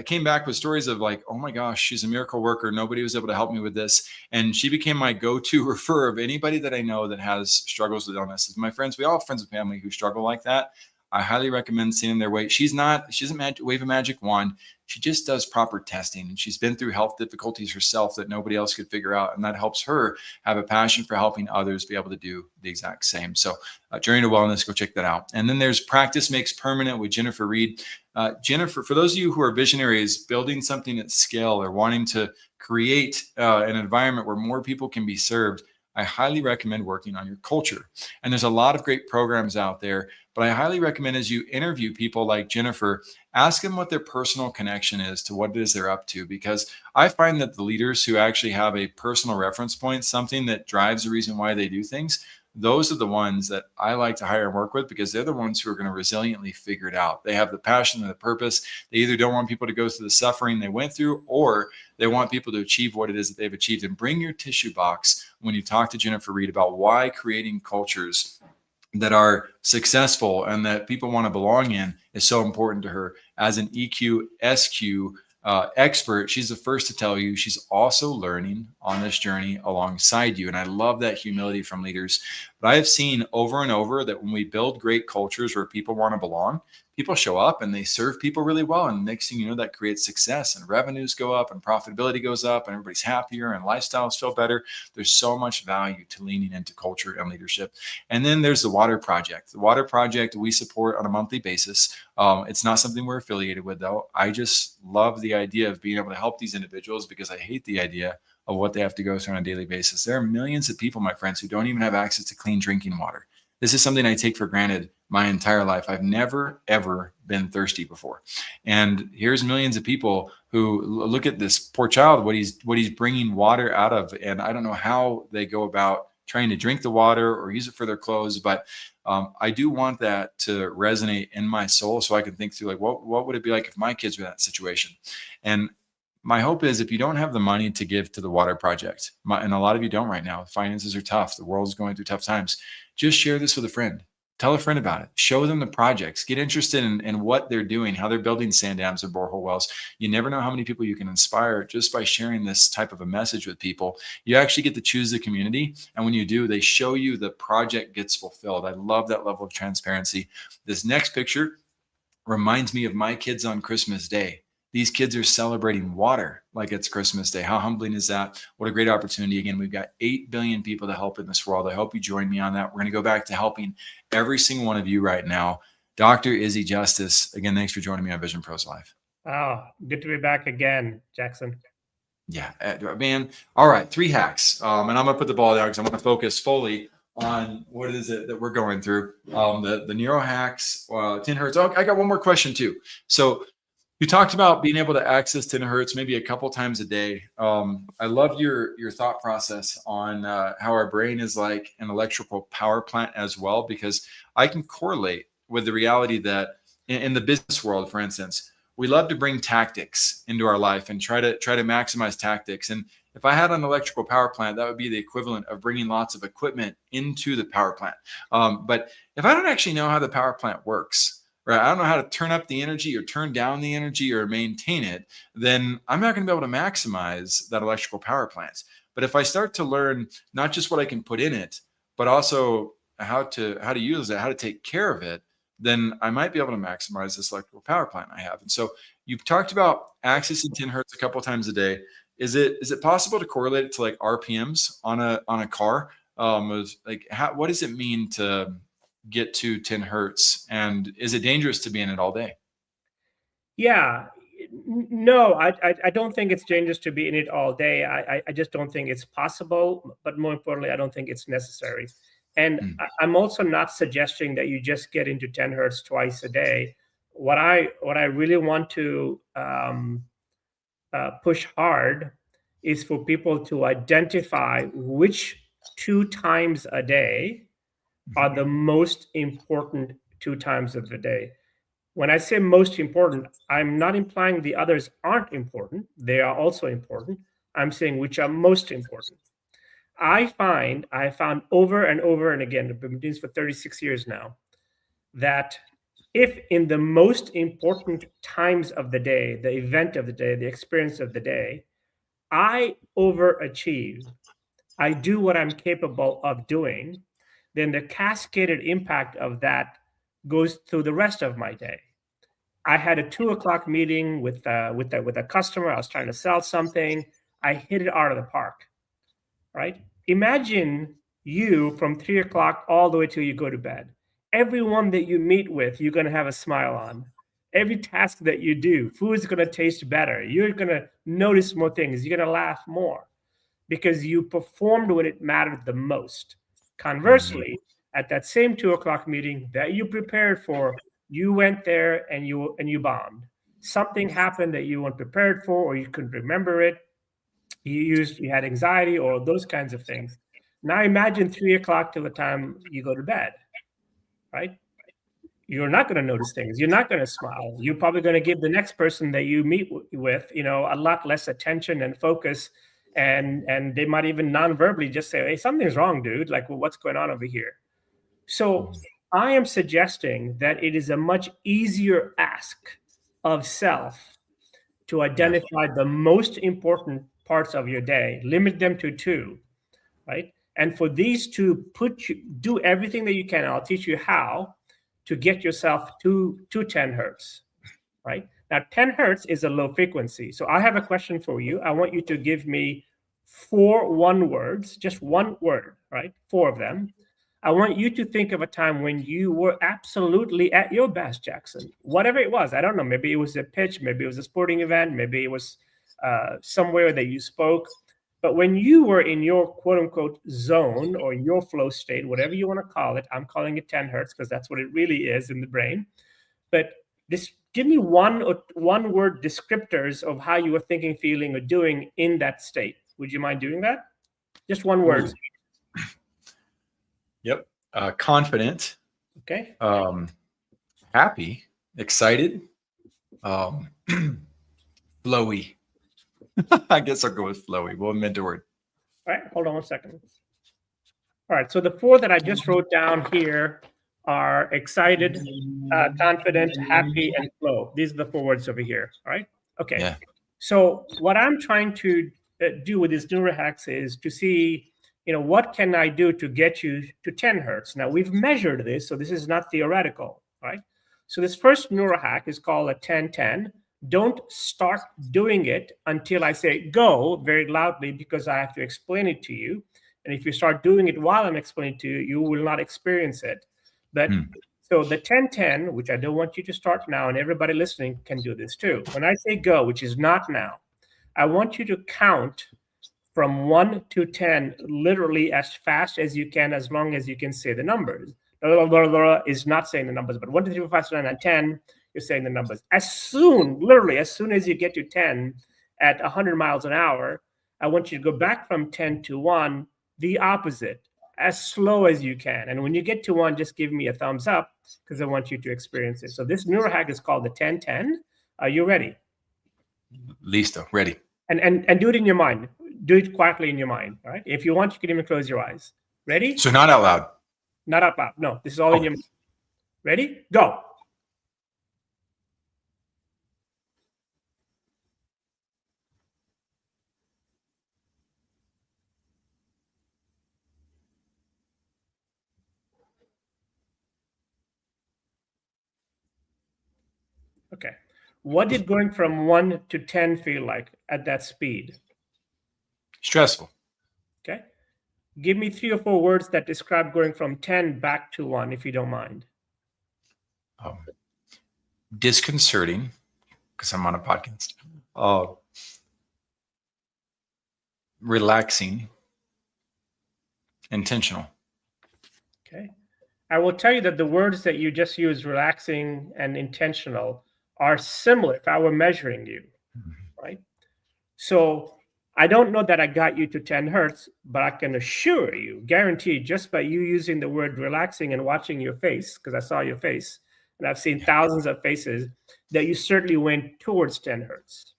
came back with stories of like, oh my gosh, she's a miracle worker. Nobody was able to help me with this. And she became my go-to referrer of anybody that I know that has struggles with illnesses. My friends, we all have friends and family who struggle like that. I highly recommend seeing their way. She doesn't wave a magic wand. She just does proper testing. And she's been through health difficulties herself that nobody else could figure out. And that helps her have a passion for helping others be able to do the exact same. So Journey to Wellness, go check that out. And then there's Practice Makes Permanent with Jennifer Reed. Jennifer, for those of you who are visionaries, building something at scale or wanting to create an environment where more people can be served, I highly recommend working on your culture. And there's a lot of great programs out there, but I highly recommend as you interview people like Jennifer, ask them what their personal connection is to what it is they're up to. Because I find that the leaders who actually have a personal reference point, something that drives the reason why they do things, those are the ones that I like to hire and work with, because they're the ones who are going to resiliently figure it out. They have the passion and the purpose. They either don't want people to go through the suffering they went through, or they want people to achieve what it is that they've achieved. And bring your tissue box when you talk to Jennifer Reed about why creating cultures that are successful and that people want to belong in is so important to her. As an EQ, SQ expert, she's the first to tell you she's also learning on this journey alongside you. And I love that humility from leaders. But I have seen over and over that when we build great cultures where people want to belong, people show up and they serve people really well. And next thing you know, that creates success and revenues go up and profitability goes up and everybody's happier and lifestyles feel better. There's so much value to leaning into culture and leadership. And then there's the Water Project. The Water Project we support on a monthly basis. It's not something we're affiliated with, though. I just love the idea of being able to help these individuals because I hate the idea of what they have to go through on a daily basis. There are millions of people, my friends, who don't even have access to clean drinking water. This is something I take for granted my entire life. I've never, ever been thirsty before. And here's millions of people who look at this poor child, what he's bringing water out of. And I don't know how they go about trying to drink the water or use it for their clothes, but I do want that to resonate in my soul so I can think through like, what would it be like if my kids were in that situation? And my hope is if you don't have the money to give to the Water Project, and a lot of you don't right now, finances are tough, the world's going through tough times, just share this with a friend. Tell a friend about it. Show them the projects. Get interested in what they're doing, how they're building sand dams or borehole wells. You never know how many people you can inspire just by sharing this type of a message with people. You actually get to choose the community. And when you do, they show you the project gets fulfilled. I love that level of transparency. This next picture reminds me of my kids on Christmas Day. These kids are celebrating water like it's Christmas Day. How humbling is that? What a great opportunity. Again, we've got 8 billion people to help in this world. I hope you join me on that. We're going to go back to helping every single one of you right now. Dr. Izzy Justice, again, thanks for joining me on Vision Pros Live. Oh, good to be back again, Jackson. Yeah, man. All right, 3 hacks. And I'm going to put the ball down because I'm going to focus fully on what is it that we're going through. The neuro hacks, 10 hertz. Oh, I got one more question too. So you talked about being able to access 10 hertz maybe a couple times a day. I love your thought process on how our brain is like an electrical power plant as well, because I can correlate with the reality that in the business world, for instance, we love to bring tactics into our life and try to maximize tactics. And if I had an electrical power plant, that would be the equivalent of bringing lots of equipment into the power plant. But if I don't actually know how the power plant works, right, I don't know how to turn up the energy or turn down the energy or maintain it, then I'm not going to be able to maximize that electrical power plant. But if I start to learn not just what I can put in it, but also how to use it, how to take care of it, then I might be able to maximize this electrical power plant I have. And so you've talked about accessing 10 hertz a couple of times a day. Is it possible to correlate it to like RPMs on a car? What does it mean to get to 10 hertz, and is it dangerous to be in it all day? Yeah, no, I don't think it's dangerous to be in it all day. I just don't think it's possible, but more importantly, I don't think it's necessary. And I'm also not suggesting that you just get into 10 hertz twice a day. What I really want to push hard is for people to identify which 2 times a day are the most important 2 times of the day. When I say most important, I'm not implying the others aren't important. They are also important. I'm saying which are most important. I found over and over and again, I've been doing this for 36 years now, that if in the most important times of the day, the event of the day, the experience of the day, I overachieve, I do what I'm capable of doing, then the cascaded impact of that goes through the rest of my day. I had a 2:00 meeting with a customer. I was trying to sell something. I hit it out of the park, right? Imagine you from 3:00 all the way till you go to bed. Everyone that you meet with, you're going to have a smile on. Every task that you do, food is going to taste better. You're going to notice more things. You're going to laugh more because you performed when it mattered the most. Conversely, at that same 2:00 meeting that you prepared for, you went there and you bombed. Something happened that you weren't prepared for, or you couldn't remember it. You had anxiety or those kinds of things. Now imagine 3:00 till the time you go to bed, right? You're not going to notice things. You're not going to smile. You're probably going to give the next person that you meet with, a lot less attention and focus. And they might even non-verbally just say, hey, something's wrong, dude. Like, well, what's going on over here? So I am suggesting that it is a much easier ask of self to identify the most important parts of your day, limit them to 2, right? And for these 2, do everything that you can. I'll teach you how to get yourself to 10 hertz, right? Now, 10 hertz is a low frequency. So I have a question for you. I want you to give me 4 one words, just one word, right? 4 of them. I want you to think of a time when you were absolutely at your best, Jackson. Whatever it was, I don't know. Maybe it was a pitch, maybe it was a sporting event, maybe it was somewhere that you spoke. But when you were in your quote unquote zone or your flow state, whatever you want to call it, I'm calling it 10 hertz because that's what it really is in the brain. But this, give me one word descriptors of how you were thinking, feeling, or doing in that state. Would you mind doing that? Just one word. Yep. Confident. Okay. Happy. Excited. Flowy. I guess I'll go with flowy. We'll amend the word. All right. Hold on 1 second. All right. So the 4 that I just wrote down here are excited, confident, happy, and flow. These are the 4 words over here. All right. Okay. Yeah. So what I'm trying to do with these neurohacks is to see, what can I do to get you to 10 hertz? Now we've measured this, so this is not theoretical, right? So this first neurohack is called a 10-10. Don't start doing it until I say go very loudly because I have to explain it to you. And if you start doing it while I'm explaining it to you, you will not experience it. But so the 10-10, which I don't want you to start now, and everybody listening can do this too. When I say go, which is not now, I want you to count from 1 to 10 literally as fast as you can, as long as you can say the numbers. Is not saying the numbers, but 1, 2, 3, 4, 5, 6, 7, 8, 9, 10, you're saying the numbers. Literally as soon as you get to 10 at 100 miles an hour, I want you to go back from 10 to 1, the opposite, as slow as you can. And when you get to 1, just give me a thumbs up because I want you to experience it. So this neurohack is called the 10-10. Are you ready? Listo, ready. And do it in your mind. Do it quietly in your mind, all right? If you want, you can even close your eyes. Ready? So not out loud. Not out loud. No, this is all in your mind. Ready? Go. Okay. What did going from 1 to 10 feel like at that speed? Stressful. Okay. Give me 3 or 4 words that describe going from 10 back to 1, if you don't mind. Disconcerting, because I'm on a podcast. Relaxing. Intentional. Okay. I will tell you that the words that you just used, relaxing and intentional, are similar if I were measuring you, right? So I don't know that I got you to 10 hertz, but I can assure you, guarantee, just by you using the word relaxing and watching your face, because I saw your face, and I've seen thousands of faces, that you certainly went towards 10 hertz,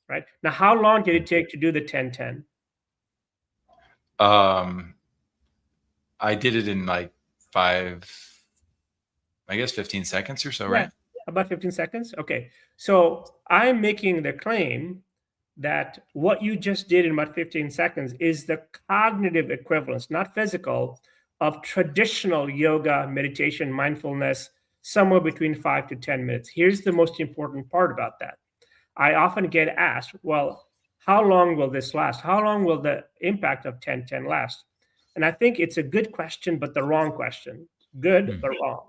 right? Now, how long did it take to do the 10-10? I did it in like 15 seconds or so, right? About 15 seconds. Okay. So I'm making the claim that what you just did in about 15 seconds is the cognitive equivalence, not physical, of traditional yoga, meditation, mindfulness, somewhere between 5 to 10 minutes. Here's the most important part about that. I often get asked, well, how long will this last? How long will the impact of 10-10 last? And I think it's a good question, but the wrong question. Good, but wrong.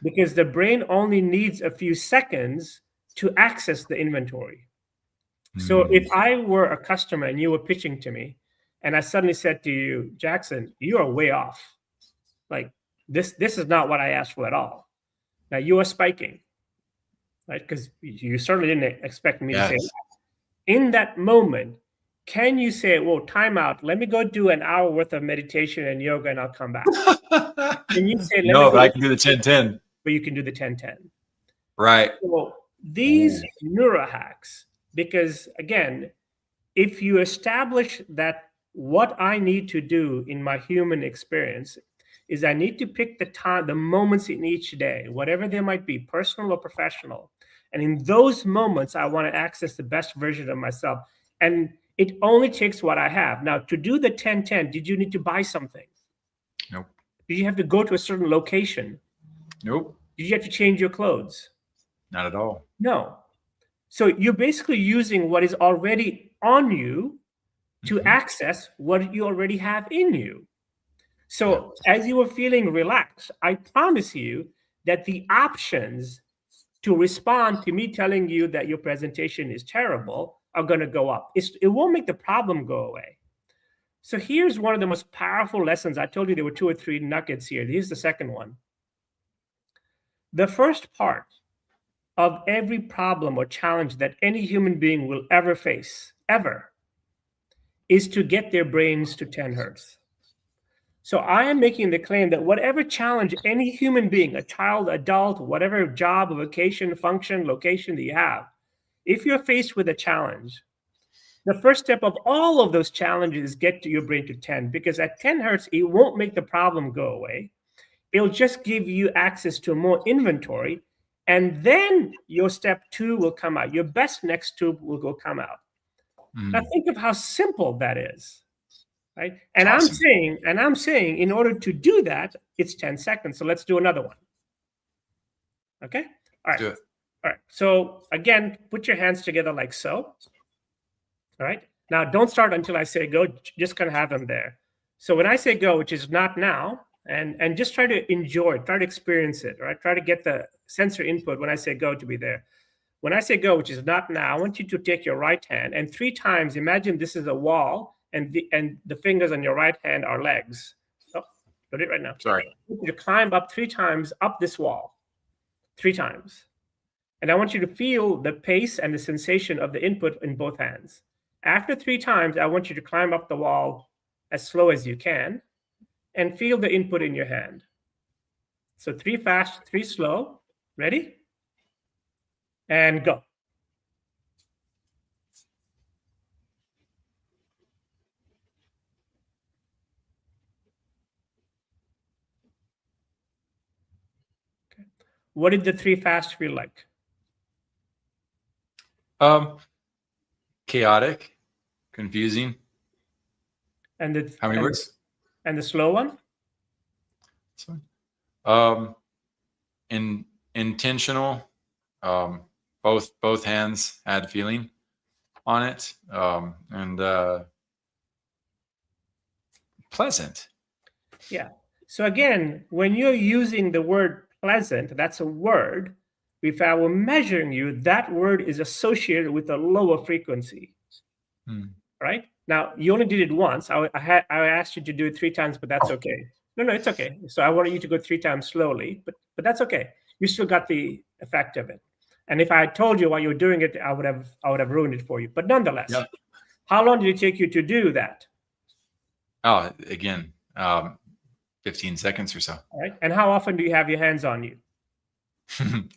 Because the brain only needs a few seconds to access the inventory. So if I were a customer and you were pitching to me, and I suddenly said to you, Jackson, you are way off. Like this is not what I asked for at all. Now you are spiking, right? Because you certainly didn't expect me to say that. In that moment, can you say, well, time out, let me go do an hour worth of meditation and yoga and I'll come back? Can you say, no, but I can do the 10-10. But you can do the 10-10. Right. So these neurohacks, because again, if you establish that what I need to do in my human experience is I need to pick the time, the moments in each day, whatever they might be, personal or professional. And in those moments, I want to access the best version of myself. And it only takes what I have. Now, to do the 10-10, did you need to buy something? Nope. Did you have to go to a certain location? Nope. Did you have to change your clothes? Not at all. No. So you're basically using what is already on you to Mhm. access what you already have in you. Yeah. So as you were feeling relaxed, I promise you that the options to respond to me telling you that your presentation is terrible are going to go up. It won't make the problem go away. So here's one of the most powerful lessons. I told you there were 2 or 3 nuggets here. Here's the second one. The first part of every problem or challenge that any human being will ever face, ever, is to get their brains to 10 hertz. So I am making the claim that whatever challenge any human being, a child, adult, whatever job, vocation, function, location that you have, if you're faced with a challenge, the first step of all of those challenges is get to your brain to 10, because at 10 hertz, it won't make the problem go away. It'll just give you access to more inventory. And then your step 2 will come out. Your best next tube will go come out. Now Mm. think of how simple that is. Right? It's awesome. And I'm saying in order to do that, it's 10 seconds. So let's do another one. Okay? All right. Do it. All right. So again, put your hands together like so. All right. Now don't start until I say go, just gonna have them there. So when I say go, which is not now, and just try to enjoy it, try to experience it, right? Try to get the sensor input when I say go to be there. When I say go, which is not now, I want you to take your right hand and 3 times, imagine this is a wall and the fingers on your right hand are legs. Oh, do it right now. Sorry. I want you to climb up 3 times up this wall, 3 times. And I want you to feel the pace and the sensation of the input in both hands. After 3 times, I want you to climb up the wall as slow as you can and feel the input in your hand. So 3 fast, 3 slow. Ready? And go. Okay. What did the 3 fast feel like? Chaotic, confusing. And the How many words? And the slow one? This one. Intentional. Both hands had feeling on it, and pleasant. Yeah. So again, when you're using the word pleasant, that's a word. If I were measuring you, that word is associated with a lower frequency. Right? Now, you only did it once. I asked you to do it 3 times, but that's okay. No, it's okay. So I wanted you to go 3 times slowly, but that's okay. You still got the effect of it. And if I had told you while you were doing it, I would have ruined it for you. But nonetheless, Yep. How long did it take you to do that? Oh, again, 15 seconds or so. All right. And how often do you have your hands on you?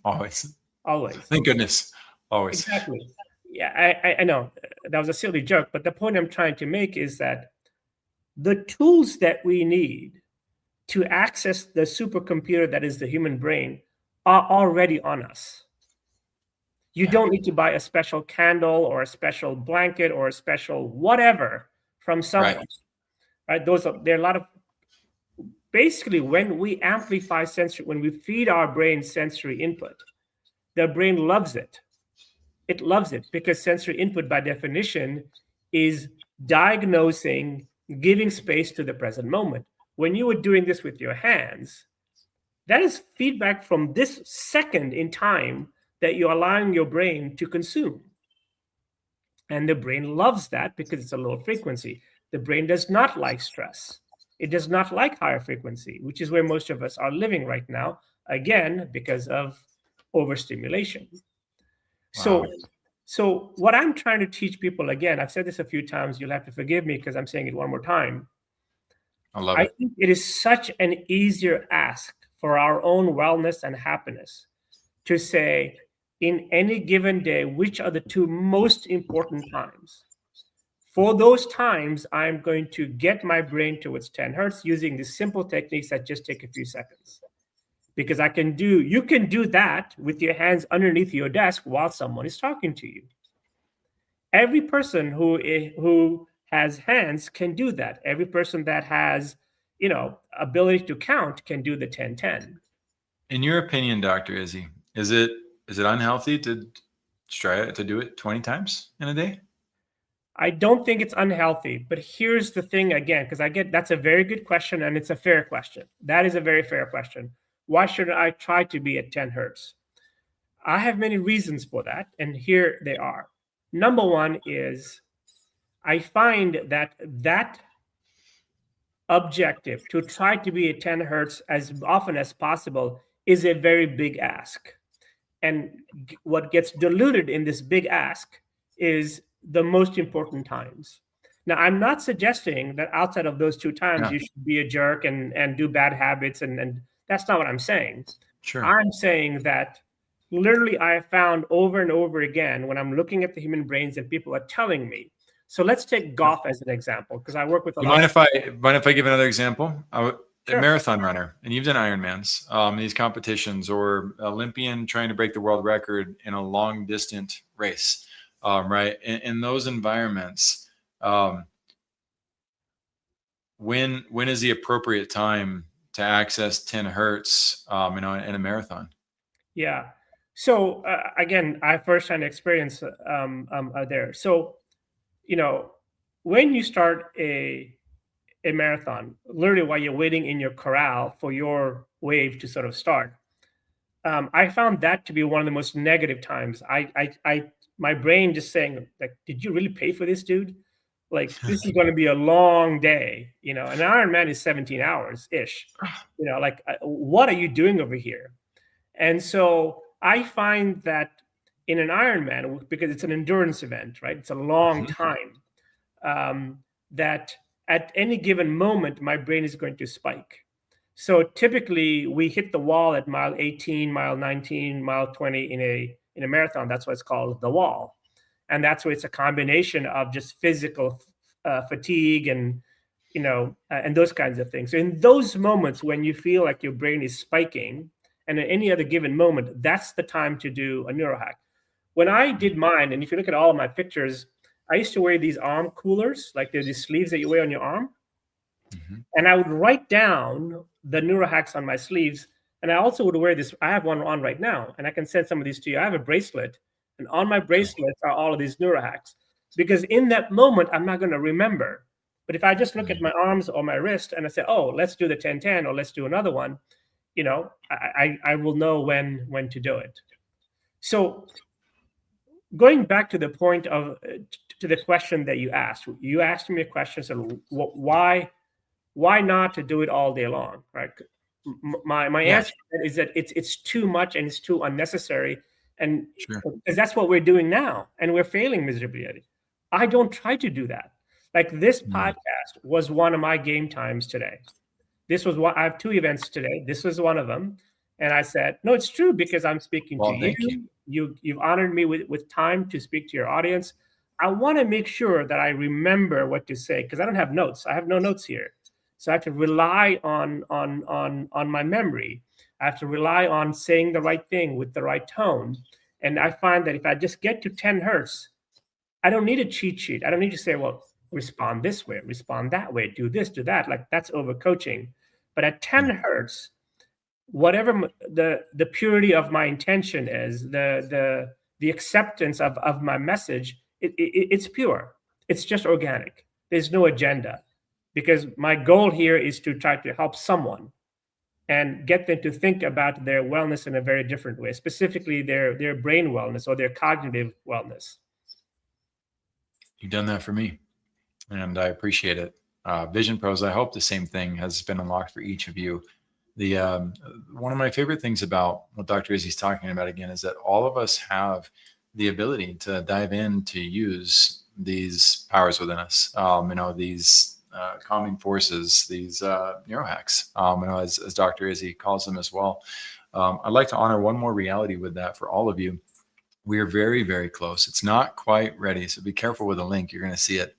Always. Always. Thank goodness. Always. Exactly. Yeah, I know that was a silly joke, but the point I'm trying to make is that the tools that we need to access the supercomputer that is the human brain are already on us. You don't need to buy a special candle or a special blanket or a special whatever from someone. Right? There are a lot of, basically, when we amplify sensory, when we feed our brain sensory input, the brain loves it. It loves it because sensory input, by definition, is diagnosing, giving space to the present moment. When you were doing this with your hands, that is feedback from this second in time that you're allowing your brain to consume. And the brain loves that because it's a low frequency. The brain does not like stress. It does not like higher frequency, which is where most of us are living right now, again, because of overstimulation. Wow. So what I'm trying to teach people, again, I've said this a few times, you'll have to forgive me because I'm saying it one more time. I think it is such an easier ask for our own wellness and happiness to say, in any given day, which are the 2 most important times? For those times, I'm going to get my brain towards 10 hertz using these simple techniques that just take a few seconds. Because you can do that with your hands underneath your desk while someone is talking to you. Every person who has hands can do that. Every person that has, ability to count can do the 10-10. In your opinion, Dr. Izzy, is it unhealthy to try to do it 20 times in a day? I don't think it's unhealthy, but here's the thing again, because I get that's a very good question and it's a fair question. That is a very fair question. Why should I try to be at 10 hertz? I have many reasons for that, and here they are. Number one is I find that objective to try to be at 10 hertz as often as possible is a very big ask. And what gets diluted in this big ask is the most important times. Now, I'm not suggesting that outside of those two times Yeah, you should be a jerk and do bad habits, and that's not what I'm saying. sure. I'm saying that literally I have found over and over again when I'm looking at the human brains and people are telling me. So let's take golf as an example, because I work with a You lot of. mind if I give another example? A Sure. marathon runner, and you've done Ironmans, these competitions, or Olympian trying to break the world record in a long distant race, right? In those environments, um, when is the appropriate time to access 10 hertz, in a marathon? Yeah. So again, I firsthand experience there. So you know, when you start a marathon, literally while you're waiting in your corral for your wave to sort of start, I found that to be one of the most negative times. My brain just saying, like, did you really pay for this, dude? Like, this is going to be a long day, An Ironman is 17 hours ish. Like, what are you doing over here? And so I find that in an Ironman, because it's an endurance event, right? It's a long time. That at any given moment, my brain is going to spike. So typically, we hit the wall at mile 18, mile 19, mile 20 in a marathon. That's why it's called the wall, and that's where it's a combination of just physical fatigue and those kinds of things. So in those moments when you feel like your brain is spiking, and at any other given moment, that's the time to do a neurohack. When I did mine, and if you look at all of my pictures, I used to wear these arm coolers, like they're these sleeves that you wear on your arm. Mhm. And I would write down the neurohacks on my sleeves. And I also would wear this. I have one on right now, and I can send some of these to you. I have a bracelet, and on my bracelets are all of these neurohacks. Because in that moment, I'm not going to remember. But if I just look at my arms or my wrist and I say, oh, let's do the 10-10 or let's do another one, I will know when to do it. So going back to the point of to the question that you asked me a question. So why not to do it all day long, right? My Yeah, answer is that it's too much and it's too unnecessary, and sure. because that's what we're doing now, and we're failing miserably at it. I don't try to do that. Like this Mm. podcast was one of my game times today. This was what I have two events today. This was one of them. And I said, no, it's true because I'm speaking to Well, you. thank you. You've honored me with time to speak to your audience. I want to make sure that I remember what to say because I don't have notes. I have no notes here. So I have to rely on my memory. I have to rely on saying the right thing with the right tone. And I find that if I just get to 10 hertz, I don't need a cheat sheet. I don't need to say, well, respond this way, respond that way, do this, do that. Like that's overcoaching. But at 10 Yeah. hertz, whatever the purity of my intention is, the acceptance of my message, it's pure. It's just organic. There's no agenda, because my goal here is to try to help someone and get them to think about their wellness in a very different way, specifically their brain wellness or their cognitive wellness. You've done that for me, and I appreciate it. Vision Pros, I hope the same thing has been unlocked for each of you. The One of my favorite things about what Dr. Izzy's talking about again is that all of us have the ability to dive in to use these powers within us. These calming forces, these neurohacks. As Dr. Izzy calls them as well. I'd like to honor one more reality with that for all of you. We are very, very close. It's not quite ready, so be careful with the link. You're going to see it.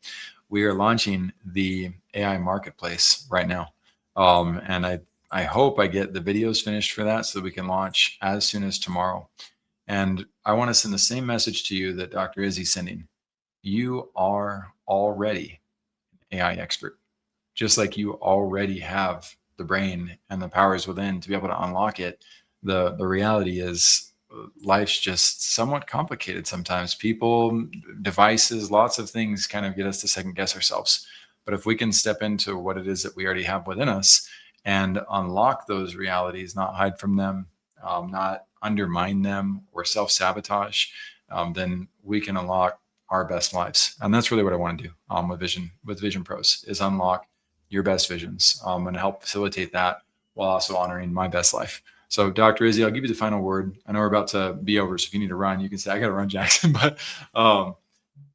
We are launching the AI marketplace right now, and I hope I get the videos finished for that so that we can launch as soon as tomorrow. And I want to send the same message to you that Dr. Izzy's sending. You are already AI expert, just like you already have the brain and the powers within to be able to unlock it. the reality is life's just somewhat complicated sometimes. People, devices, lots of things kind of get us to second guess ourselves. But if we can step into what it is that we already have within us and unlock those realities, not hide from them, not undermine them or self-sabotage, then we can unlock our best lives. And that's really what I want to do with Vision Pros, is unlock your best visions, and help facilitate that while also honoring my best life. So, Dr. Izzy, I'll give you the final word. I know we're about to be over, so if you need to run, you can say, I got to run, Jackson. But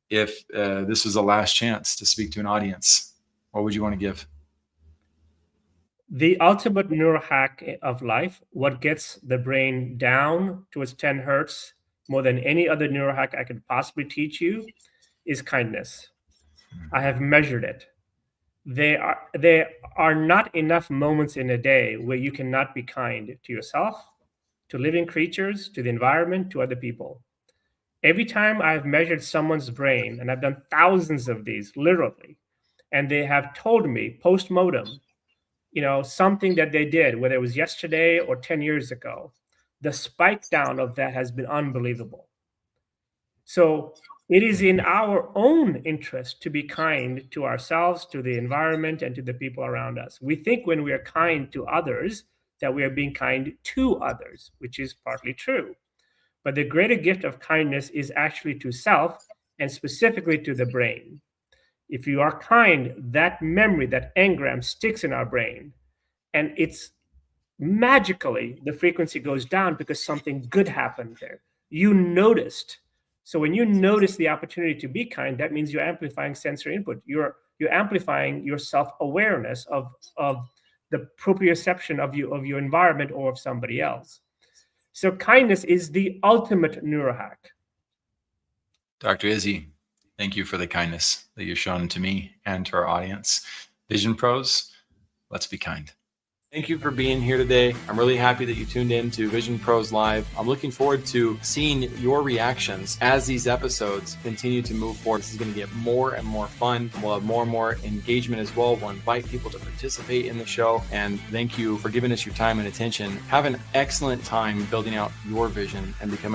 if this was the last chance to speak to an audience, what would you want to give? The ultimate neurohack of life, what gets the brain down towards 10 hertz more than any other neurohack I could possibly teach you, is kindness. I have measured it. There are not enough moments in a day where you cannot be kind to yourself, to living creatures, to the environment, to other people. Every time I've measured someone's brain, and I've done thousands of these, literally, and they have told me post-mortem, something that they did, whether it was yesterday or 10 years ago, the spike down of that has been unbelievable. So it is in our own interest to be kind to ourselves, to the environment, and to the people around us. We think when we are kind to others that we are being kind to others, which is partly true. But the greater gift of kindness is actually to self, and specifically to the brain. If you are kind, that memory, that engram sticks in our brain, and it's magically the frequency goes down because something good happened there. You noticed. So when you notice the opportunity to be kind, that means you're amplifying sensory input. You're amplifying your self-awareness of the proprioception of your environment or of somebody else. So kindness is the ultimate neurohack. Dr. Izzy, thank you for the kindness that you've shown to me and to our audience. Vision Pros, let's be kind. Thank you for being here today. I'm really happy that you tuned in to Vision Pros Live. I'm looking forward to seeing your reactions as these episodes continue to move forward. This is going to get more and more fun. We'll have more and more engagement as well. We'll invite people to participate in the show. And thank you for giving us your time and attention. Have an excellent time building out your vision and becoming a